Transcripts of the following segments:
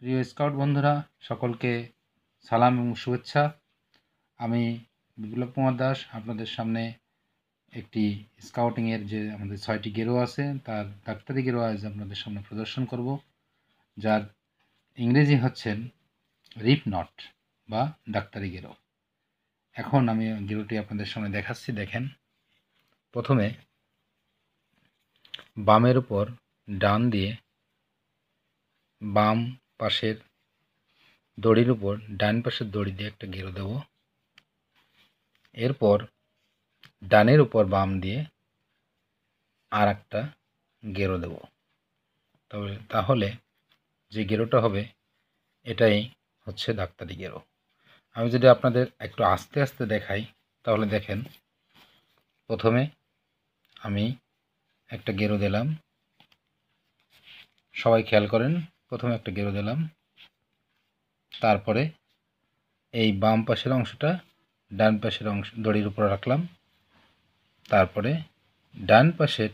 প্রিয় স্কাউট বন্ধুরা, সকলকে সালাম এবং শুভেচ্ছা। আমি বিপ্লব কুমার দাস আপনাদের সামনে একটি স্কাউটিংয়ের যে আমাদের 6টি গেরো আছে তার ডাক্তারি গেরো আজ আপনাদের সামনে প্রদর্শন করব, যার ইংরেজি হচ্ছেন রিপ নট বা ডাক্তারি গেরো। এখন আমি গেরোটি আপনাদের সামনে দেখাচ্ছি। দেখেন, প্রথমে বামের উপর ডান দিয়ে বাম পাশের দড়ির উপর ডান পাশের দড়ি দিয়ে একটা গেরো দেব। এরপর ডানের উপর বাম দিয়ে আর একটা গেরো দেব। তাহলে যে গেরোটা হবে এটাই হচ্ছে ডাক্তারি গেরো। আমি যদি আপনাদের একটু আস্তে আস্তে দেখাই তাহলে দেখেন, প্রথমে আমি একটা গেরো দিলাম। সবাই খেয়াল করেন, প্রথমে একটা গেরো দিলাম, তারপরে এই বাম পাশের অংশটা ডান পাশের অংশ দড়ির উপর রাখলাম, তারপরে ডান পাশের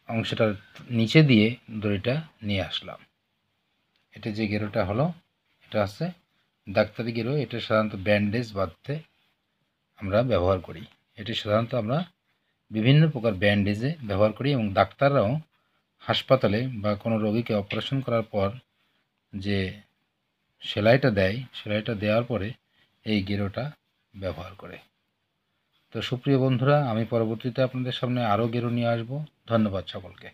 অংশটার নিচে দিয়ে দড়িটা নিয়ে আসলাম। এটা যে গেরোটা হলো এটা হচ্ছে ডাক্তারি গেরো। এটা সাধারণত ব্যান্ডেজ বাঁধতে আমরা ব্যবহার করি। এটি সাধারণত আমরা বিভিন্ন প্রকার ব্যান্ডেজে ব্যবহার করি এবং ডাক্তাররাও হাসপাতালে বা কোনো রোগীকে অপারেশন করার পর যে সেলাইটা দেয়, সেলাইটা দেওয়ার পরে এই গেরোটা ব্যবহার করে। তো সুপ্রিয় বন্ধুরা, আমি পরবর্তীতে আপনাদের সামনে আরও গেরো নিয়ে আসব। ধন্যবাদ সকলকে।